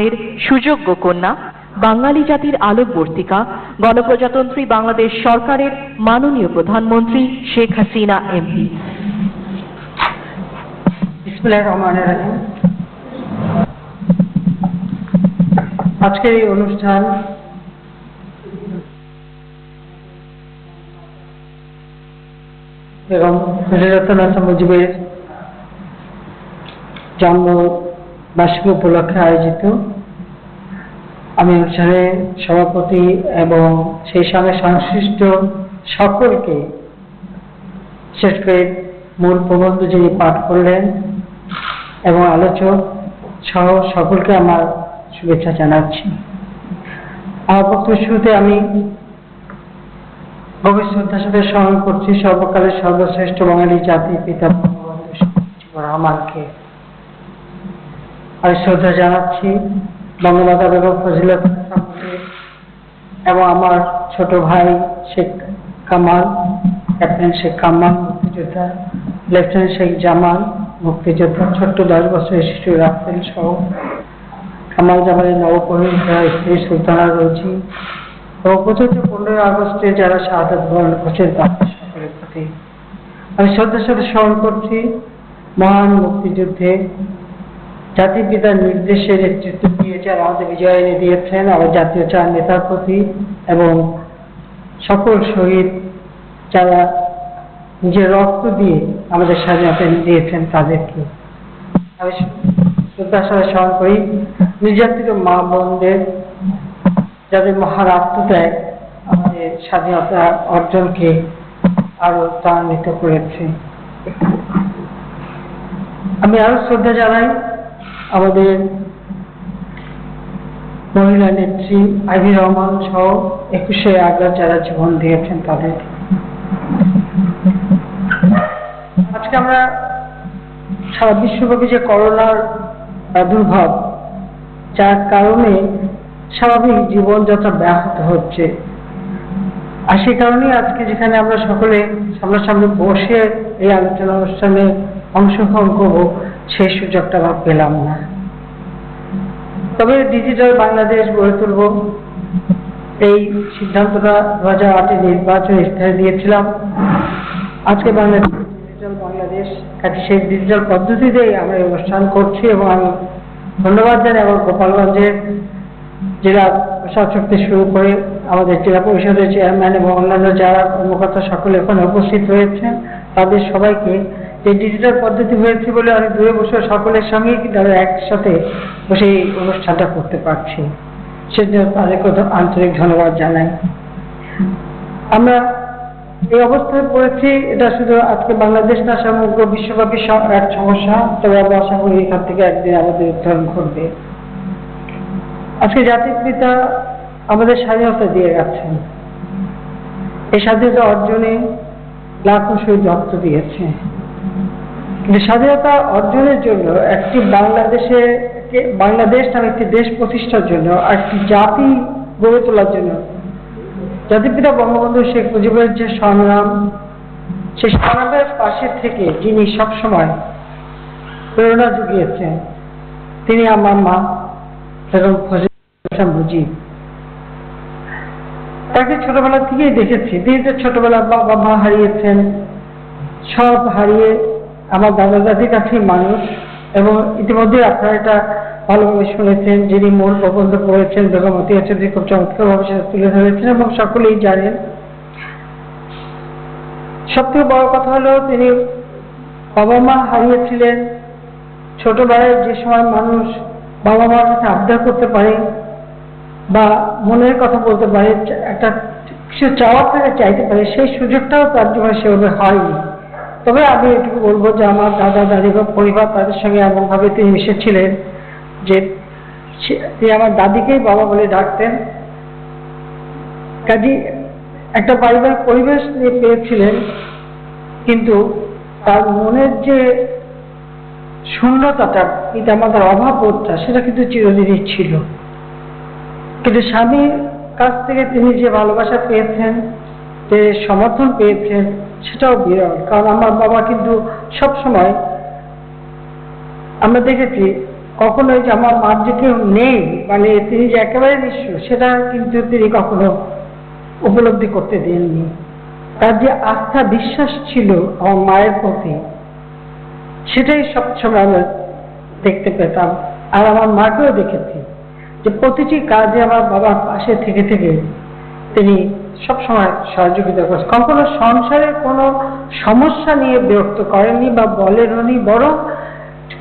এর সুযোগ্য কন্যা, বাঙালি জাতির আলোকবর্তিকা, গণপ্রজাতন্ত্রী বাংলাদেশ সরকারের মাননীয় প্রধানমন্ত্রী শেখ হাসিনা এমপি। বিসমিল্লাহির রহমানির রহিম। আজকের এই অনুষ্ঠান এবং হযরত মুজিবের জন্ম বার্ষিকী উপলক্ষে আয়োজিত। আমি অনুষ্ঠানের সভাপতি এবং সেই সঙ্গে সংশ্লিষ্ট সকলকে, বিশেষ করে মূল প্রবন্ধ যিনি পাঠ করলেন এবং আলোচক সহ সকলকে আমার শুভেচ্ছা জানাচ্ছি। আমার বক্তব্যের শুরুতে আমি গভীর শ্রদ্ধার সাথে স্মরণ করছি সর্বকালের সর্বশ্রেষ্ঠ বাঙালি জাতির পিতা বঙ্গবন্ধু শেখ মুজিবুর রহমানকে। আমি শ্রদ্ধা জানাচ্ছি বঙ্গমাতা বেগম ফজিলাতুন্নেসাকে এবং আমার ছোট ভাই শেখ কামাল, ক্যাপ্টেন শেখ কামাল মুক্তিযোদ্ধা, লেফটেন্যান্ট শেখ জামাল মুক্তিযোদ্ধা, ছোট্ট 10 বছরের শিশু রাফেল সহ কামাল জামালের নবপরিণীতা স্ত্রী সুলতানা রোজি এবং 15 আগস্টে যারা শাহাদাত বরণ করেছেন তাদের সকলের প্রতি আমি শ্রদ্ধার সাথে স্মরণ করছি মহান মুক্তিযুদ্ধে জাতির পিতার নির্দেশে নেতৃত্ব দিয়ে যারা আমাদের বিজয় এনে দিয়েছেন, আমার জাতীয় চার নেতার প্রতি এবং সকল শহীদ যারা নিজের রক্ত দিয়ে আমাদের স্বাধীনতা দিয়েছেন তাদেরকে আমি শ্রদ্ধার সাথে স্মরণ করি। নির্যাতিত মা বোনদের যাদের মহান আত্মত্যাগ আমাদের স্বাধীনতা অর্জনকে আরো ত্বরান্বিত করেছে। আমি আরো শ্রদ্ধা জানাই আমাদের মহিলা নেত্রী আইভি রহমান সহ 21শে আগস্ট যারা জীবন দিয়েছেন তাদের। আজকে আমরা সারা বিশ্বব্যাপী যে করোনার প্রাদুর্ভাব, যার কারণে স্বাভাবিক জীবনযাত্রা ব্যাহত হচ্ছে, আর সেই কারণেই আজকে যেখানে আমরা সকলে সামনাসামনি বসে এই আলোচনা অনুষ্ঠানে অংশগ্রহণ করবো সেই সুযোগটা আমরা পেলাম না। তবে ডিজিটাল বাংলাদেশ গড়ে তুলব এই সিদ্ধান্তটা 2008 নির্বাচন ইস্তাহার দিয়েছিলাম। আজকে বাংলাদেশ ডিজিটাল বাংলাদেশ, কাজে সেই ডিজিটাল পদ্ধতিতেই আমরা এই অনুষ্ঠান করছি এবং আমি ধন্যবাদ জানাই এবং গোপালগঞ্জের জেলা প্রশাসক থেকে শুরু করে আমাদের জেলা পরিষদের চেয়ারম্যান এবং অন্যান্য যারা কর্মকর্তা সকলে এখানে উপস্থিত হয়েছেন তাদের সবাইকে। এই ডিজিটাল পদ্ধতি হয়েছে বলে অনেক দূরে বসে সকলের সঙ্গে কিন্তু আমরা একসাথে বসে এই অনুষ্ঠানটা করতে পারছি, সেজন্য তাদেরকে আন্তরিক ধন্যবাদ জানাই। আমরা এই অবস্থায় পড়েছি, এটা শুধু আজকে বাংলাদেশ না, সমগ্র বিশ্বব্যাপী এক সমস্যা। তবে আমরা আশা করি এখান থেকে একদিন আমাদের উত্তরণ ঘটবে। আজকে জাতির পিতা আমাদের স্বাধীনতা দিয়ে গেছেন, এই স্বাধীনতা অর্জনে লাখো শহীদ রক্ত দিয়েছে। কিন্তু স্বাধীনতা অর্জনের জন্য একটি বাংলাদেশ নামে একটি দেশ প্রতিষ্ঠার জন্য, একটি জাতি গড়ে তোলার জন্য জাতির পিতা বঙ্গবন্ধু শেখ মুজিবের যে সংগ্রাম, সেই সংগ্রামের পাশে থেকে যিনি সবসময় প্রেরণা জুগিয়েছেন তিনি আমার মা বেগম ফজিলাতুন্নেসা মুজিব। তাকে ছোটবেলা থেকেই দেখেছি। তিনি তো ছোটবেলা বাবা মা হারিয়েছেন, সব হারিয়ে আমার দাদা দাদির কাছেই মানুষ। এবং ইতিমধ্যে আপনারা এটা ভালোভাবে শুনেছেন, যিনি মূল প্রবন্ধ পড়েছেন বেগম মতিয়া চৌধুরী খুব চমৎকারভাবে সেটা তুলে ধরেছেন এবং সকলেই জানেন। সবথেকে বড় কথা হলো তিনি বাবা মা হারিয়েছিলেন ছোটবেলায়, যে সময় মানুষ বাবা মার কাছে আবদার করতে পারে বা মনের কথা বলতে পারে, একটা কিছু চাওয়ার থেকে চাইতে পারে, সেই সুযোগটাও তার জন্য সেভাবে হয়নি। তবে আমি এটুকু বলবো যে আমার দাদা দাদি বা পরিবার তাদের সঙ্গে এমনভাবে তিনি মিশেছিলেন যে তিনি আমার দাদিকেই বাবা বলে ডাকতেন। কাজে একটা পারিবারিক পরিবেশ নিয়ে পেয়েছিলেন, কিন্তু তার মনের যে শূন্যতাটা, পিতামাতার অভাববোধটা, সেটা কিন্তু চিরদিনই ছিল। কিন্তু স্বামীর কাছ থেকে তিনি যে ভালোবাসা পেয়েছেন, যে সমর্থন পেয়েছেন, সেটাও বিরল। কারণ আমার বাবা কিন্তু সবসময় আমরা দেখেছি কখনোই যে আমার মার যে কেউ নেই, মানে তিনি যে একেবারে নিঃস্ব, সেটা কিন্তু তিনি কখনো উপলব্ধি করতে দেননি। তার যে আস্থা বিশ্বাস ছিল আমার মায়ের প্রতি, সেটাই সবসময় আমরা দেখতে পেতাম। আর আমার মাকেও দেখেছি যে প্রতিটি কাজে আমার বাবার পাশে থেকে থেকে তিনি সবসময় সহযোগিতা করেছেন। কখনো সংসারের কোনো সমস্যা নিয়ে বিরক্ত করেননি বা বলেননি, বরং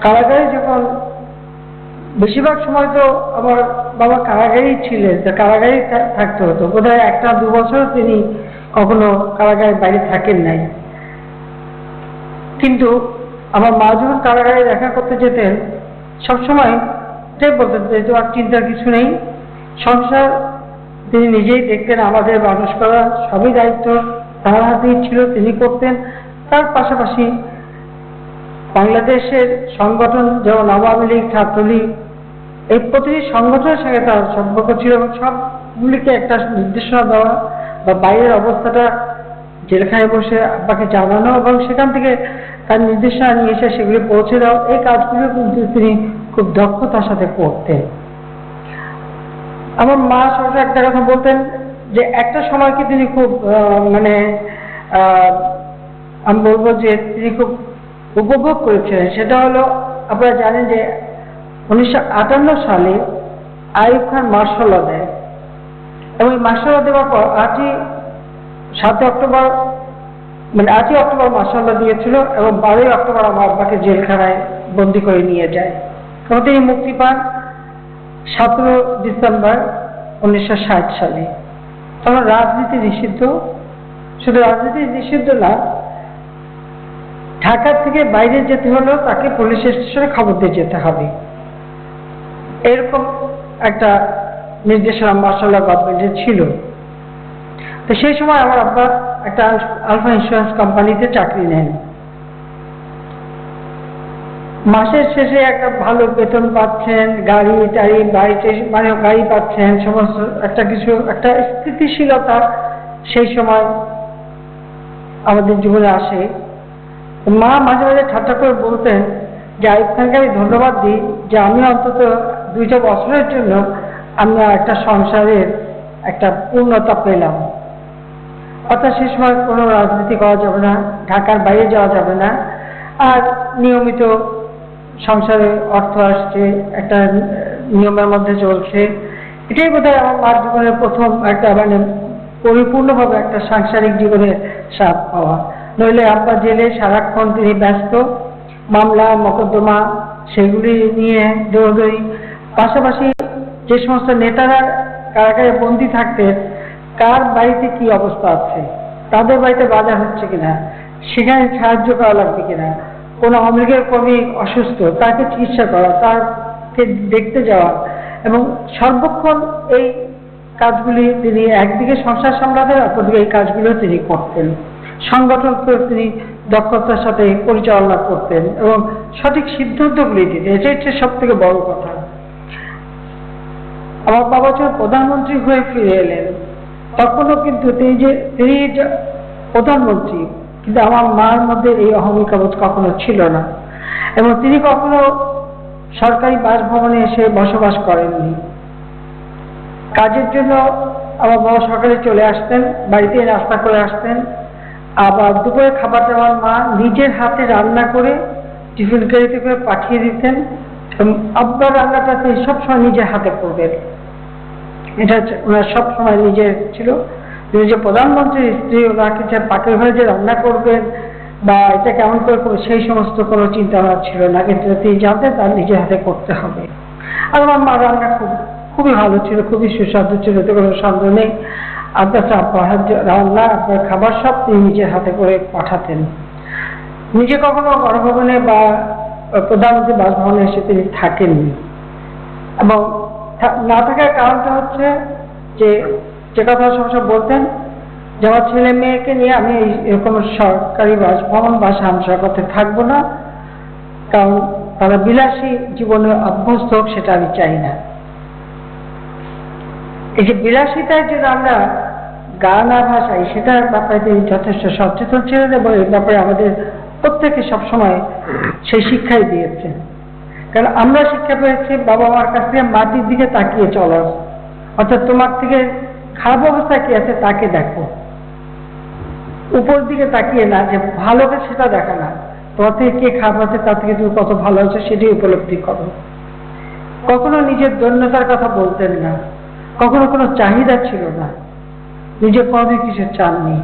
কারাগারে যখন বেশিরভাগ সময় তো আমার বাবা কারাগারেই ছিলেন, কারাগারেই থাকতে হতো, বোধহয় 1-2 বছর তিনি কখনো কারাগারের বাইরে থাকেন নাই। কিন্তু আমার মা যখন কারাগারে দেখা করতে যেতেন, সবসময় এটাই বলতেন যে তোমার চিন্তার কিছু নেই, সংসার তিনি নিজেই দেখতেন, আমাদের মানুষ করা সবই দায়িত্ব তার হাতেই ছিল, তিনি করতেন। তার পাশাপাশি বাংলাদেশের সংগঠন যেমন আওয়ামী লীগ, ছাত্রলীগ, এই প্রতিটি সংগঠনের সঙ্গে তার সম্পর্ক ছিল এবং সবগুলিকে একটা নির্দেশনা দেওয়া বা বাইরের অবস্থাটা জেলখানায় বসে আব্বাকে জানানো এবং সেখান থেকে তার নির্দেশনা নিয়ে এসে সেগুলি পৌঁছে দেওয়া, এই কাজগুলো কিন্তু তিনি খুব দক্ষতার সাথে করতেন। আমার মা সবসময় একটা কথা বলতেন যে একটা সময়কে তিনি খুব আমি বলবো যে তিনি খুব উপভোগ করেছিলেন। সেটা হলো, আপনারা জানেন যে 1958 সালে আইয়ুব খান মার্শাল ল দেয় এবং এই মার্শাল ল দেওয়ার পর 8 অক্টোবর মার্শাল ল দিয়েছিল এবং 12 অক্টোবর আমার আব্বাকে জেলখানায় বন্দি করে নিয়ে যায় এবং তিনি মুক্তি পান 17 ডিসেম্বর 1960 সালে। তখন রাজনীতি নিষিদ্ধ, শুধু রাজনীতি নিষিদ্ধ না, ঢাকা থেকে বাইরে যেতে হলেও তাকে পুলিশ স্টেশনে খবর দিয়ে যেতে হবে, এরকম একটা নির্দেশনা মার্শাল ল গভর্নমেন্টের ছিল। তো সেই সময় আমার আব্বা একটা আলফা ইন্স্যুরেন্স কোম্পানিতে চাকরি নেন। মাসের শেষে একটা ভালো বেতন পাচ্ছেন, গাড়ি টাড়ি, বাড়িতে মানে গাড়ি পাচ্ছেন, সমস্ত একটা কিছু একটা স্থিতিশীলতা সেই সময় আমাদের জীবনে আসে। মা মাঝে মাঝে ঠাট্টা করে বলতেন যে আইয়ুব খানকে আমি ধন্যবাদ দিই যে আমি অন্তত 2টা বছরের জন্য আমি একটা সংসারের একটা পূর্ণতা পেলাম। অর্থাৎ সে সময় কোনো রাজনীতি করা যাবে না, ঢাকার বাইরে যাওয়া যাবে না, আর নিয়মিত সংসারে অর্থ আসছে, একটা নিয়মের মধ্যে চলছে। এটাই বোধহয় আমার মার জীবনের প্রথম একটা পরিপূর্ণভাবে একটা সাংসারিক জীবনের স্বাদ পাওয়া। নইলে আব্বা জেলে সারাক্ষণ তিনি ব্যস্ত, মামলা মোকদ্দমা সেগুলি নিয়ে দৌড়দৌড়ি। পাশাপাশি যে সমস্ত নেতারা কারাগারে বন্দী থাকতেন, কার বাড়িতে কি অবস্থা আছে, তাদের বাড়িতে বাজার হচ্ছে কিনা, সেখানে সাহায্য করা লাগবে কিনা, কোনো আওয়ামী লীগের কর্মী অসুস্থ তাকে চিকিৎসা করা, তাকে দেখতে যাওয়া, এবং সর্বক্ষণ এই কাজগুলি তিনি একদিকে সংসার সামলাতেন, অপরদিকে এই কাজগুলো তিনি করতেন। সংগঠনকে তিনি দক্ষতার সাথে পরিচালনা করতেন এবং সঠিক সিদ্ধান্তগুলি দিতেন। এটাই হচ্ছে সব থেকে বড় কথা। আমার বাবা যখন প্রধানমন্ত্রী হয়ে ফিরে এলেন, তখনও কিন্তু তিনি যে প্রধানমন্ত্রী, কিন্তু আমার মার মধ্যে এই অহমিকাবোধ কখনো ছিল না এবং তিনি কখনো সরকারি বাসভবনে এসে বসবাস করেননি। কাজের জন্য আমার বাবা সকালে চলে আসতেন, বাড়িতে নাস্তা করে আসতেন, আবার দুপুরে খাবারটা আমার মা নিজের হাতে রান্না করে টিফিন গাড়িতে করে পাঠিয়ে দিতেন এবং আব্বার রান্নাটা তিনি সবসময় নিজের হাতে করবেন। এটা ওনার সবসময় নিজের ছিল। তিনি যে প্রধানমন্ত্রীর স্ত্রী, ওনাকে যে পাকের ঘরে যে রান্না করবেন বা এটা কেমন করে করবে সেই সমস্ত কোনো চিন্তা ভাবনা ছিল না, কিন্তু তিনি জানতেন তার নিজের হাতে করতে হবে। আর আমার মা রান্না খুবই ভালো ছিল, খুবই সুস্বাদু ছিল, এতে কোনো সন্দেহ নেই। আপনার রান্না, আপনার খাবার সব তিনি নিজের হাতে করে পাঠাতেন। নিজে কখনো গণভবনে বা প্রধানমন্ত্রী বাসভবনে এসে তিনি থাকেননি এবং না থাকার কারণটা হচ্ছে যে কথা সবসময় বলতেন যে আমার ছেলে মেয়েকে নিয়ে আমি এরকম সরকারি বাসভবন বা সরকারতে থাকবো না, কারণ তারা বিলাসী জীবনে অভ্যস্ত হোক, সেটা আমি চাই না। এই যে বিলাসিতার জন্য আমরা গা না ভাসাই, সেটার ব্যাপারে তিনি যথেষ্ট সচেতন ছিলেন এবং এই ব্যাপারে আমাদের প্রত্যেকে সবসময় সেই শিক্ষাই দিয়েছেন। কারণ আমরা শিক্ষা পেয়েছি বাবা মার কাছ থেকে মাটির দিকে তাকিয়ে চলার, অর্থাৎ তোমার থেকে খারাপ অবস্থা কি আছে তাকে দেখো, উপর দিকে তাকিয়ে না, যে ভালোকে সেটা দেখা না, তোমার থেকে কে খারাপ আছে তার থেকে তুমি কত ভালো আছে সেটাই উপলব্ধি করো। কখনো নিজের দৈন্যতার কথা বলতেন না, কখনো কোনো চাহিদা ছিল না, নিজে কোনোদিন কিছু চাননি,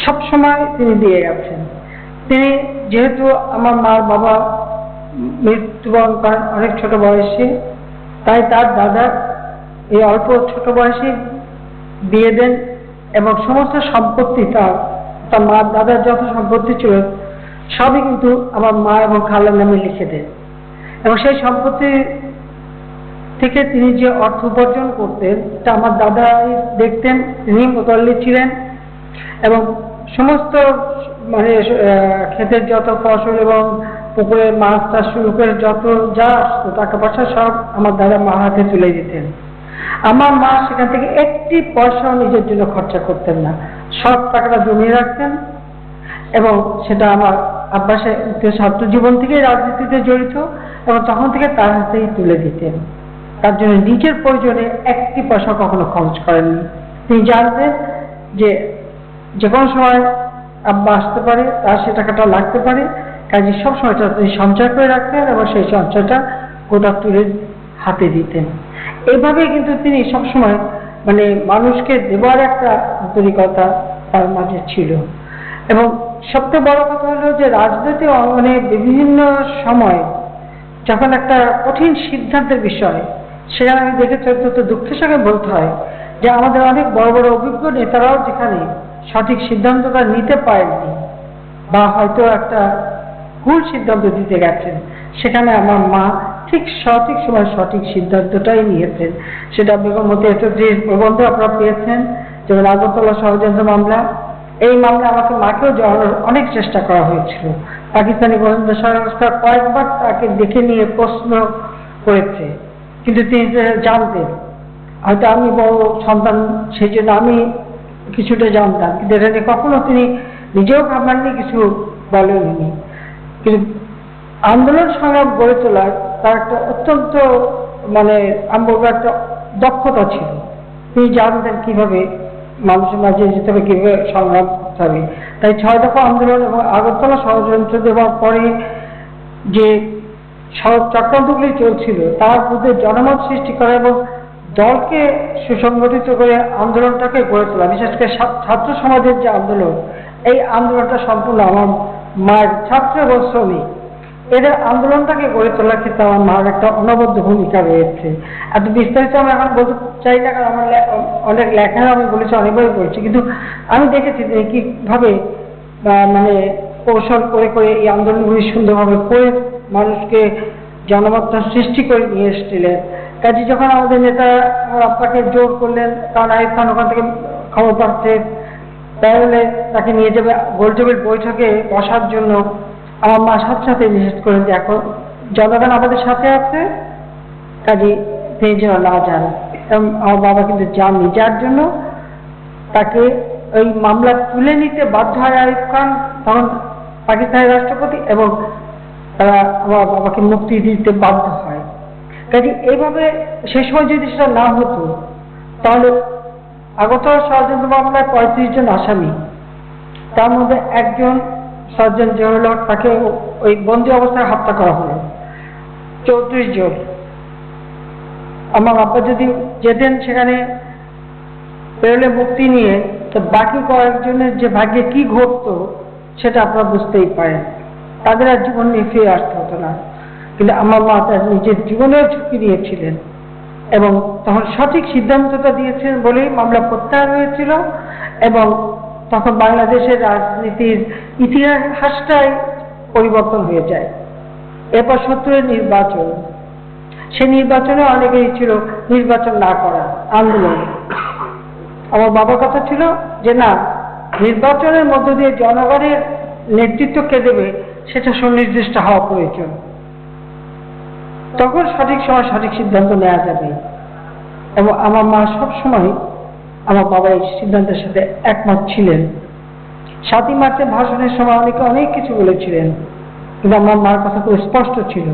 সবসময় তিনি দিয়ে গেছেন। তিনি যেহেতু আমার মার বাবা মৃত্যুবরণ করেন অনেক ছোট বয়সে, তাই তার দাদা এই অল্প ছোট বয়সে বিয়ে দেন এবং সমস্ত সম্পত্তি তার মার দাদার যত সম্পত্তি ছিল সবই কিন্তু আমার মা এবং খালার নামে লিখে দেন। এবং সেই সম্পত্তি থেকে তিনি যে অর্থ উপার্জন করতেন তা আমার দাদাই দেখতেন, তিনি মোতাল্লি ছিলেন এবং সমস্ত মানে ক্ষেতের যত ফসল এবং পুকুরে মাছ চাষ শুরু করে যত যা আসতো টাকা পয়সা সব আমার দাদা মার হাতে তুলে দিতেন। আমার মা সেখান থেকে একটি পয়সাও নিজের জন্য খরচা করতেন না, সব টাকাটা জমিয়ে রাখতেন এবং সেটা আমার আব্বাসে ছাত্র জীবন থেকে রাজনীতিতে জড়িত এবং তখন থেকে তার হাতেই তুলে দিতেন। তার জন্য নিজের প্রয়োজনে একটি পয়সা কখনো খরচ করেননি। তিনি জানতেন যে যে কোনো সময় আব্বা আসতে পারে, তার সে টাকাটা লাগতে পারে, কাজে সব সময়টা তিনি সঞ্চয় করে রাখতেন এবং সেই সঞ্চয়টা গোটা তুলে হাতে দিতেন। এইভাবে কিন্তু তিনি সবসময় মানে মানুষকে দেওয়ার একটা আন্তরিকতা তার মাঝে ছিল। এবং সবচেয়ে বড় কথা হলো যে রাজনৈতিক অঙ্গনে বিভিন্ন সময় যখন একটা কঠিন সিদ্ধান্তের বিষয়, সেখানে আমি দেখেছি অত্যন্ত দুঃখের সঙ্গে বলতে হয় যে আমাদের অনেক বড় বড় অভিজ্ঞ নেতারাও যেখানে সঠিক সিদ্ধান্তটা নিতে পারেননি বা হয়তো একটা ভুল সিদ্ধান্ত দিতে গেছেন, সেখানে আমার মা ঠিক সঠিক সময় সঠিক সিদ্ধান্তটাই নিয়েছেন। সেটা বেগম মতিয়া চৌধুরীর প্রবন্ধ আপনারা পেয়েছেন, যেমন আগরতলা ষড়যন্ত্র মামলা। এই মামলা আমাকে মাকেও জড়ানোর অনেক চেষ্টা করা হয়েছিল। পাকিস্তানি গোয়েন্দা সংস্থা কয়েকবার তাকে দেখে নিয়ে প্রশ্ন করেছে, কিন্তু তিনি জানতেন, হয়তো আমি বড় সন্তান সেই জন্য আমি কিছুটা জানতাম, কিন্তু এটা নিয়ে কখনো তিনি নিজেও ভাবনাননি, কিছু বলেননি। কিন্তু আন্দোলন সংগ্রাম গড়ে তোলার তার একটা অত্যন্ত মানে আমার একটা দক্ষতা ছিল। তিনি জানতেন কিভাবে মানুষের মাঝে যেতে হবে, কিভাবে সংগ্রাম করতে হবে। তাই 6 দফা আন্দোলন এবং আগরতলা ষড়যন্ত্র দেওয়ার পরে যে চক্রান্তগুলি চলছিল তার মধ্যে জনমত সৃষ্টি করা এবং দলকে সুসংগঠিত করে আন্দোলনটাকে গড়ে তোলা, বিশেষ করে ছাত্র সমাজের যে আন্দোলন, এই আন্দোলনটা সম্পূর্ণ আমার মায়ের ছাত্র এবং শ্রমিক এদের আন্দোলনটাকে গড়ে তোলার ক্ষেত্রে আমার মার একটা অনবদ্য ভূমিকা রয়েছে। এত বিস্তারিত আমি এখন বলতে চাই না, কারণ আমার অনেক লেখা আমি বলেছি, অনেকবারই বলেছি, কিন্তু আমি দেখেছি যে কিভাবে মানে কৌশল করে করে এই আন্দোলনগুলি সুন্দরভাবে করে মানুষকে জনমতটা সৃষ্টি করে নিয়ে এসেছিলেন। কাজে যখন আমাদের নেতা আমার আব্বাকে জোর করলেন, কারণ আইয়ুব খান ওখান থেকে খবর পাচ্ছে, তাহলে তাকে নিয়ে যাবে গোলটেবিল বৈঠকে বসার জন্য, আমার মা সাথে সাথে নিষেধ করে যে এখন জনগণ আমাদের সাথে আছে, কাজে তিনি যেন না যান। আমার বাবা কিন্তু যাননি, যার জন্য তাকে ওই মামলা তুলে নিতে বাধ্য হয় আইয়ুব খান, তখন পাকিস্তানের রাষ্ট্রপতি, এবং তারা আমার বাবাকে মুক্তি দিতে বাধ্য হয়। কাজে এইভাবে সেই সময় যদি সেটা না হতো তাহলে আগরতলা ষড়যন্ত্র মামলায় 35 জন আসামি, তার মধ্যে একজন সার্জন জহুরুল হক, তাকে ওই বন্দী অবস্থায় হত্যা করা হলো। 34 জন। আমার আব্বা যদি যেতেন সেখানে বেরোলে মুক্তি নিয়ে, তো বাকি কয়েকজনের যে ভাগ্যে কি ঘটতো সেটা আপনারা বুঝতেই পারেন, তাদের আর জীবন নিয়ে ফিরে আসতে হতো না। কিন্তু আমার মা তার নিজের জীবনের ঝুঁকি নিয়েছিলেন এবং তখন সঠিক সিদ্ধান্তটা দিয়েছেন বলেই মামলা প্রত্যাহার হয়েছিল এবং তখন বাংলাদেশের রাজনীতির ইতিহাসটাই পরিবর্তন হয়ে যায়। এরপর 70-এর নির্বাচন, সেই নির্বাচনে অনেকেই ছিল নির্বাচন না করা আন্দোলন। আমার বাবার কথা ছিল যে না, নির্বাচনের মধ্য দিয়ে জনগণের নেতৃত্ব কে দেবে সেটা সুনির্দিষ্ট হওয়া প্রয়োজন, তখন সঠিক সময় সঠিক সিদ্ধান্ত নেওয়া যাবে। এবং আমার মা সবসময় আমার বাবা এই সিদ্ধান্তের সাথে একমত ছিলেন। 7ই মার্চের ভাষণের সময় অনেকে অনেক কিছু বলেছিলেন, কিন্তু আমার মার কথা খুব স্পষ্ট ছিল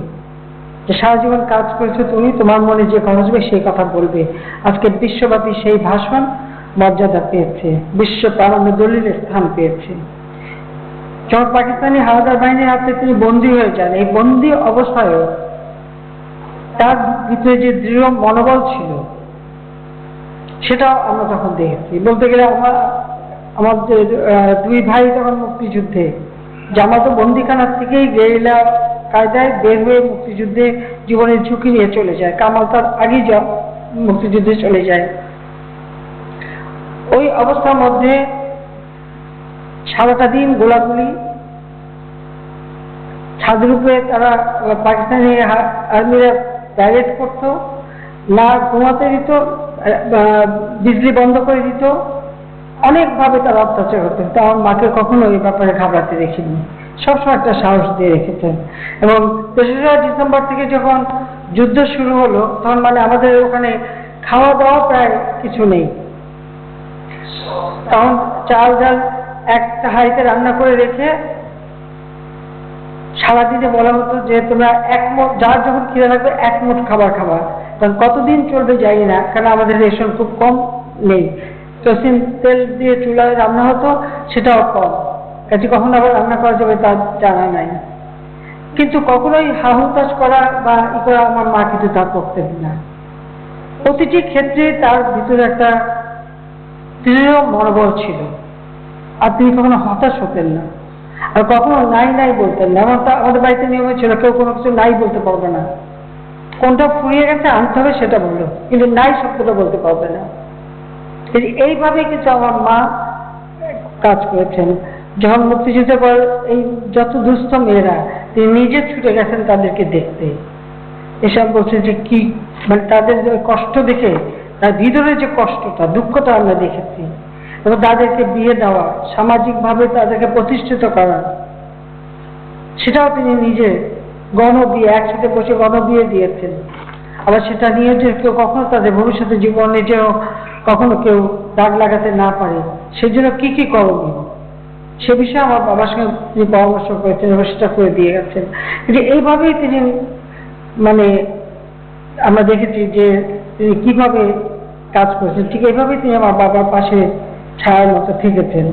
যে সারা জীবন কাজ করেছো তুমি, তোমার মনে যে কথা আসবে সেই কথা বলবে। আজকে বিশ্বব্যাপী সেই ভাষণ মর্যাদা পেয়েছে, বিশ্ব প্রারম্ভে দলিল স্থান পেয়েছে। যখন পাকিস্তানি হানাদার বাহিনীর হাতে তিনি বন্দী হয়ে যান, এই বন্দী অবস্থায়ও তার ভিতরে যে দৃঢ় মনোবল ছিল সেটাও আমরা তখন দেখেছি। বলতে গেলে আমাদের দুই ভাই যখন মুক্তিযুদ্ধে, জামাতো বন্দিখানার থেকেই গেরিলা কায়দায় বের হয়ে মুক্তিযুদ্ধে জীবনের ঝুঁকি নিয়ে চলে যায়, কামাল তার আগেই মুক্তিযুদ্ধে চলে যায়। ওই অবস্থার মধ্যে সারাটা দিন গোলাগুলি, ছাদের উপরে তারা পাকিস্তানি আর্মিরা প্যারেড করত, না ঘুমাতে দিত, বিজলি বন্ধ করে দিত, অনেকভাবে তারা অত্যাচার করতেন। তা আমার মাকে কখনো এই ব্যাপারে ঘাবড়াতে দেখিনি, সবসময় একটা সাহস দিয়ে রেখেছেন। এবং ৩রা ডিসেম্বর থেকে যখন যুদ্ধ শুরু হলো, তখন মানে আমাদের ওখানে খাওয়া দাওয়া প্রায় কিছু নেই। তখন চাল ডাল একটা হাঁড়িতে রান্না করে রেখে সারাদিনে বলা হতো যে তোমরা এক মুঠ, যার যখন খিদে লাগবে এক মুঠ খাবার খাবা। কারণ কতদিন চলবে জানি না, কারণ আমাদের রেশন খুব কম নেই। কেরোসিন তেল দিয়ে চুলায় রান্না হতো, সেটাও কম, কাজে কখন আবার রান্না করা যাবে তার জানা নাই। কিন্তু কখনোই হাহুতাশ করা বা ই করা আমার মা কিন্তু তা করতেন না। প্রতিটি ক্ষেত্রে তার ভিতরে একটা দৃঢ় মনোবল ছিল, আর তিনি কখনো হতাশ হতেন না, আর কখনো নাই নাই বলতেন না। আমাদের বাড়িতে নিয়ম ছিল কেউ কোনো কিছু নাই বলতে পারবে না, কোনটা ফুরিয়ে গেছে আনতে হবে সেটা বললো, কিন্তু নাই শব্দটা বলতে পারবে না। এইভাবে কিন্তু আমার মা কাজ করেছেন। যখন মুক্তিযুদ্ধের পর এই যত দুস্থ মেয়েরা, তিনি নিজে ছুটে গেছেন তাদেরকে দেখতে, এসব বলছেন যে কি মানে তাদের কষ্ট দেখে তার ভিতরে যে কষ্টটা, দুঃখটা আমরা দেখেছি। এবং তাদেরকে বিয়ে দেওয়া, সামাজিকভাবে তাদেরকে প্রতিষ্ঠিত করা, সেটাও তিনি নিজে গণবিয়ে, একসাথে বসে গণবিয়ে দিয়েছেন। আবার সেটা নিয়ে যে কেউ কখনো তাদের ভবিষ্যতে জীবনে যেন কখনো কেউ দাগ লাগাতে না পারে, সেই জন্য কি কি করণীয় সে বিষয়ে আমার বাবার সঙ্গে তিনি পরামর্শ করেছেন এবং সেটা করে দিয়ে গেছেন। কিন্তু এইভাবেই তিনি মানে আমরা দেখেছি যে তিনি কিভাবে কাজ করেছেন, ঠিক এইভাবেই তিনি আমার বাবার পাশে ছায়ার মতো থেকেছেন।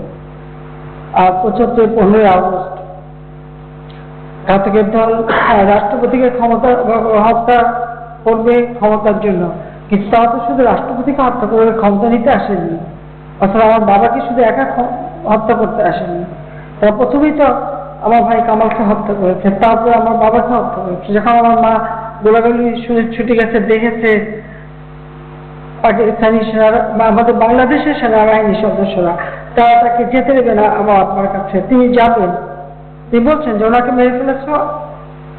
আর ৭৫ 15ই আগস্ট ঘাতকের দল রাষ্ট্রপতিকে ক্ষমতা হত্যা করবে ক্ষমতার জন্য, কিন্তু তারা তো শুধু রাষ্ট্রপতিকে হত্যা করবে, ক্ষমতা নিতে আসেনি। অর্থাৎ আমার বাবাকে শুধু একা হত্যা করতে আসেনি, তারা প্রথমেই তো আমার ভাই কামালকে হত্যা করেছে, তারপরে আমার বাবাকে হত্যা করেছে। যখন আমার মা গোলাগুলি শুনে ছুটে গেছে, দেখেছে পাকিস্তানি সেনারা, আমাদের বাংলাদেশের সেনাবাহিনীর সদস্যরা, তারা তাকে যেতে দেবে না আমার আপনার কাছে, তিনি যাবেন। তিনি বলছেন যে ওনাকে মেরে ফেলেছ,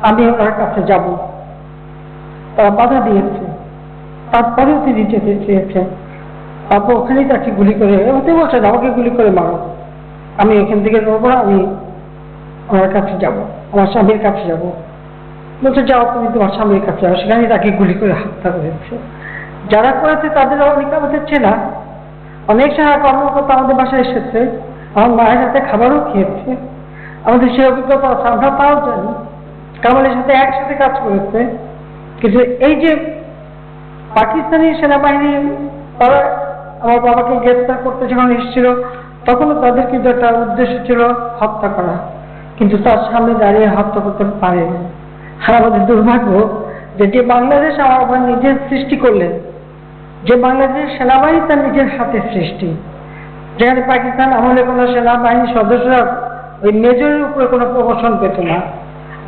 আমি ওনার কাছে যাব। তারা বাধা দিয়েছে, তারপরেও তিনি যেতে চেয়েছেন। তারপর ওখানেই তাকে গুলি করে, এবং তিনি বলছেন আমাকে গুলি করে মারো, আমি এখান থেকে নড়বো না, আমি ওনার কাছে যাব, আমার স্বামীর কাছে যাব। বলছে যাও তুমি তোমার স্বামীর কাছে যাও, সেখানেই তাকে গুলি করে হত্যা করেছে। যারা করেছে তাদের অনেকে আমাদের চেনা, অনেক সেনা কর্মকর্তা আমাদের বাসায় এসেছে, আমার মায়ের হাতে খাবারও খেয়েছে, আমাদের সে অভিজ্ঞতা আছে, আমরা তাও জানি, কামালের সাথে একসাথে কাজ করেছে। কিন্তু এই যে পাকিস্তানি সেনাবাহিনী তারা আমার বাবাকে গ্রেফতার করতে যখন এসেছিল, তখনও তাদের কিন্তু একটা উদ্দেশ্য ছিল হত্যা করা, কিন্তু তার সামনে দাঁড়িয়ে হত্যা করতে পারেনি। আর আমাদের দুর্ভাগ্য যে বাংলাদেশ আমার নিজের সৃষ্টি করলেন, যে বাংলাদেশ সেনাবাহিনী তার নিজের হাতে সৃষ্টি, যেখানে পাকিস্তান আমলে কোনো সেনাবাহিনীর সদস্যরা ওই মেজরের উপরে কোনো প্রমোশন পেত না,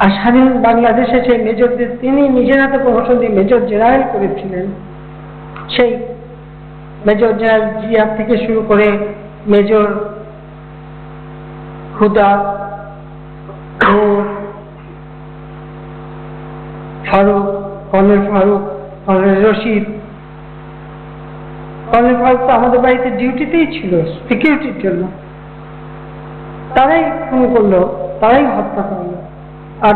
আর স্বাধীন বাংলাদেশে সেই মেজরদের তিনি নিজের হাতে প্রমোশন দিয়ে মেজর জেনারেল করেছিলেন। সেই মেজর জেনারেল জিয়া থেকে শুরু করে major Huda, Farooq, colonel Farooq, colonel Rashid. Colonel Farooq তো আমাদের বাড়িতে ডিউটিতেই ছিল সিকিউরিটির জন্য, তারাই খুন করলো, তারাই হত্যা করলো। আর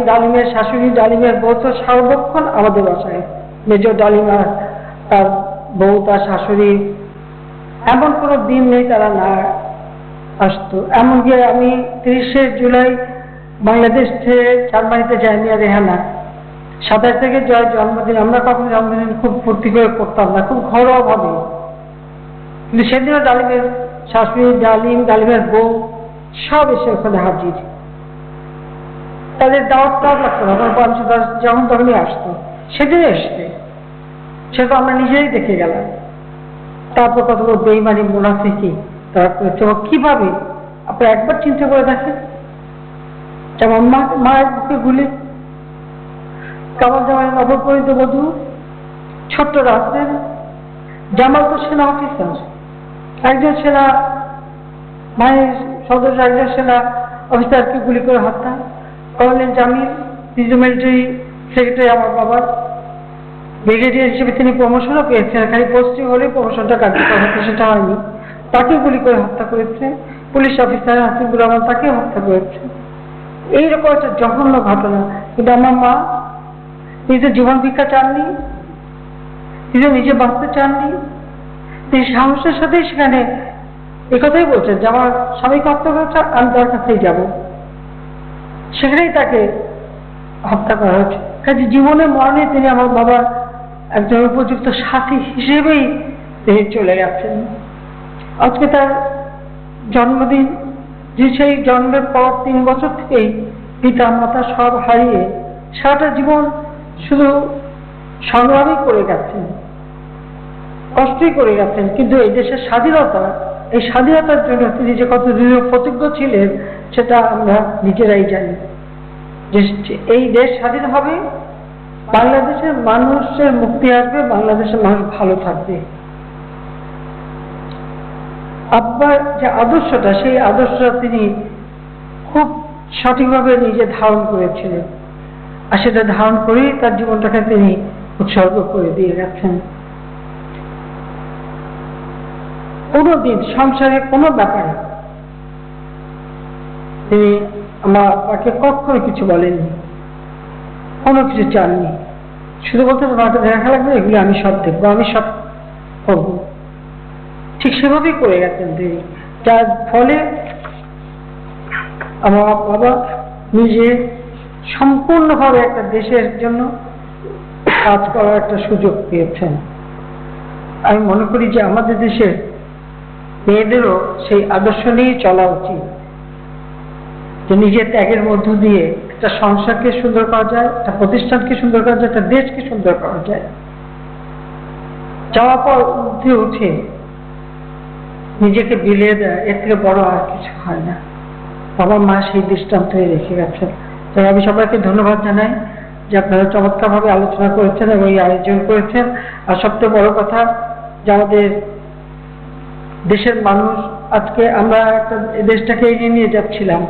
ডালিমের শাশুড়ি, ডালিমের বউ তো সর্বক্ষণ আমাদের বাসায়, মেজর ডালিম আর তার বউ, তার শাশুড়ি, এমন কোনো দিন নেই তারা না আসতো। এমনকি আমি 30শে জুলাই বাংলাদেশ থেকে জার্মানিতে যাইনি আর রেহানা, 27 থেকে জয়ের জন্মদিন আমরা কখনো জন্মদিন খুব ফুর্তি করে করতাম না, খুব ঘরোয়া ভাবে, কিন্তু সেদিনও ডালিমের শাশুড়ি, ডালিমের বউ সব এসে ওখানে হাজির। তাদের দাওয়াত লাগতো না, যখন তখনই আসতো, সেদিন এসছে, সে তো আমরা নিজেই দেখে গেলাম। তারপর কতগুলো বেইমানি মুনাফিকি তারা করেছে। কিভাবে আপনারা একবার চিন্তা করে দেখেন, যেমন মায়ের বুকে গুলি, কামাল জামাই নবপরিণীত বধূ, ছোট্ট রাস্তের জামাল তো সেনা অফিসার, একজন সেনা মায়ের সদস্য, একজন সেনা অফিসারকে গুলি করে হত্যা। কর্নেল জামিল মিলিটারি সেক্রেটারি, আমার বাবার ব্রিগেডিয়ার হিসেবে তিনি প্রমোশনও পেয়েছেন, খালি পোস্টিং হলে প্রমোশনটা কার্যকর হতো, সেটা হয়নি। তাকে গুলি করে হত্যা করেছে পুলিশ অফিসার হাসিবুর রহমান, তাকে হত্যা করেছে। এইরকম একটা জঘন্য ঘটনা। কিন্তু আমার মা নিজের জীবন ভিক্ষা চাননি, নিজে বাঁচতে চাননি, তিনি সাহসের সাথেই সেখানে একথাই বলছেন যে আমার স্বামীকে হত্যা করেছে, আমি তার কাছেই যাব। সেখানেই তাকে হত্যা করা হয়েছে। কাজে জীবনে মরণে তিনি আমার বাবার একজন উপযুক্ত সাথী হিসেবেই তিনি চলে গেছেন। আজকে তার জন্মদিন, যে সেই জন্মের পর 3 বছর থেকেই পিতা মাতা সব হারিয়ে সারাটা জীবন শুধু সংগ্রামই করে গেছেন, কষ্টই করে গেছেন। কিন্তু এই দেশের স্বাধীনতা, এই স্বাধীনতার জন্য তিনি যে কত দৃঢ় প্রতিজ্ঞ ছিলেন সেটা আমরা নিজেরাই জানি। যে এই দেশ স্বাধীন হবে, বাংলাদেশের মানুষের মুক্তি আসবে, বাংলাদেশের মানুষ ভালো থাকবে। আব্বার যে আদর্শটা, সেই আদর্শটা তিনি খুব সঠিকভাবে নিজে ধারণ করেছিলেন, আর সেটা ধারণ করেই তার জীবনটাকে তিনি উৎসর্গ করে দিয়ে গেছেন। কোনোদিন সংসারে কোনো ব্যাপারে তিনি আমার আব্বাকে কখনো কিছু বলেননি, কোনো কিছু চাননি। শুধু বলতে তোমাকে দেখা লাগবে, এগুলো আমি সব দেখবো, আমি সব করবো। ঠিক সেভাবেই করে গেছেন তিনি, যার ফলে আমার বাবা নিজে সম্পূর্ণভাবে একটা দেশের জন্য কাজ করার একটা সুযোগ পেয়েছেন। আমি মনে করি যে আমাদের দেশের মেয়েদেরও সেই আদর্শ নিয়ে চলা উচিত, যে নিজের ত্যাগের মধ্য দিয়ে একটা সংসারকে সুন্দর করা যায়, একটা প্রতিষ্ঠানকে সুন্দর করা যায়, একটা দেশকে সুন্দর করা যায়। যাওয়ার পর উঠে নিজেকে বিলিয়ে দেয়, এর থেকে বড় আর কিছু হয় না। বাবা মা সেই দৃষ্টান্ত রেখে গেছেন। তাই আমি সবাইকে ধন্যবাদ জানাই যে আপনারা চমৎকার ভাবে আলোচনা করেছেন এবং এই আয়োজন করেছেন। আর সবচেয়ে বড় কথা যে আমাদের দেশের মানুষ, আজকে আমরা একটা দেশটাকে এগিয়ে নিয়ে যাচ্ছিলাম,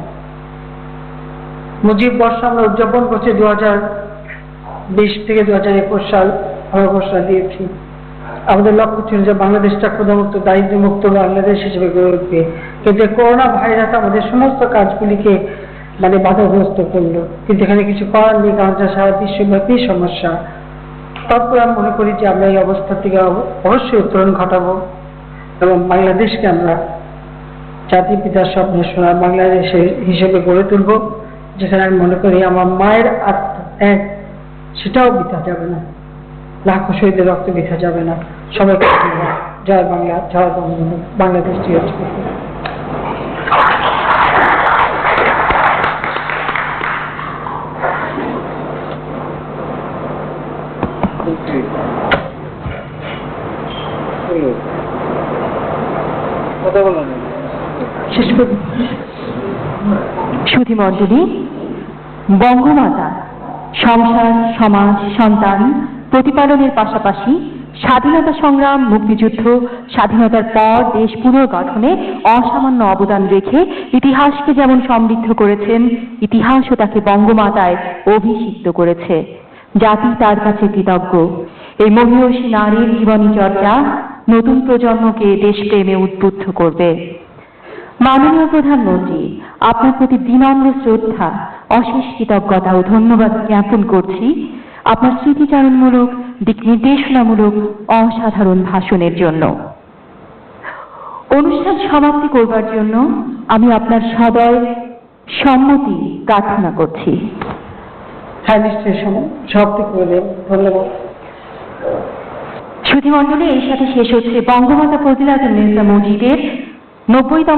মুজিব বর্ষ আমরা উদযাপন করছি 2020 থেকে 2021 সাল আমরা ঘোষণা দিয়েছি। আমাদের লক্ষ্য ছিল যে বাংলাদেশটা ক্ষুধামুক্ত, দারিদ্র্যমুক্ত বাংলাদেশ হিসেবে গড়ে উঠবে। কিন্তু করোনা ভাইরাস আমাদের সমস্ত কাজগুলিকে বাধাগ্রস্ত করলো। কিন্তু এখানে কিছু করার নেই, কারণ সারা বিশ্বব্যাপী সমস্যা। তারপর আমি মনে করি যে আমরা এই অবস্থা থেকে অবশ্যই উত্তরণ ঘটাবো এবং বাংলাদেশকে আমরা জাতির পিতার স্বপ্নে সোনার বাংলাদেশ হিসেবে গড়ে তুলব, যেখানে আমি মনে করি আমার মায়ের আত্মত্যাগ সেটাও বৃথা যাবে না, লাখো শহীদের রক্ত বৃথা যাবে না। সবাইকে জয় বাংলা, জয় বঙ্গবন্ধু, বাংলাদেশ চিরজীবী। সুধীমণ্ডলী, বঙ্গমাতা সংসার, সমাজ, সন্তান প্রতিপালনের পাশাপাশি স্বাধীনতা সংগ্রাম, মুক্তিযুদ্ধ, স্বাধীনতার পর দেশ পুনর্গঠনে অসামান্য অবদান রেখে ইতিহাসকে যেমন সমৃদ্ধ করেছেন, ইতিহাসও তাকে বঙ্গমাতায় অভিষিক্ত করেছে। জাতি তার কাছে কৃতজ্ঞ। এই মহিয়সী নারীর জীবনী চর্চা নতুন প্রজন্মকে দেশপ্রেমে উদ্বুদ্ধ করবে। মাননীয় প্রধানমন্ত্রী, আপনার প্রতি বিনম্র শ্রদ্ধা, অশেষ কৃতজ্ঞতা ও ধন্যবাদ জ্ঞাপন করছি আপনার স্মৃতিচারণমূলক, দিক নির্দেশনামূলক অসাধারণ ভাষণের জন্য। অনুষ্ঠান সমাপ্তি করবার জন্য আমি আপনার সদয় সম্মতি প্রার্থনা করছি। হ্যাঁ নিশ্চয়ই সমাপ্তি করে দেব। ধন্যবাদ। সুধীমণ্ডলী, এর সাথে শেষ হচ্ছে বঙ্গমাতা ফজিলাতুন্নেসা মসজিদের 90তম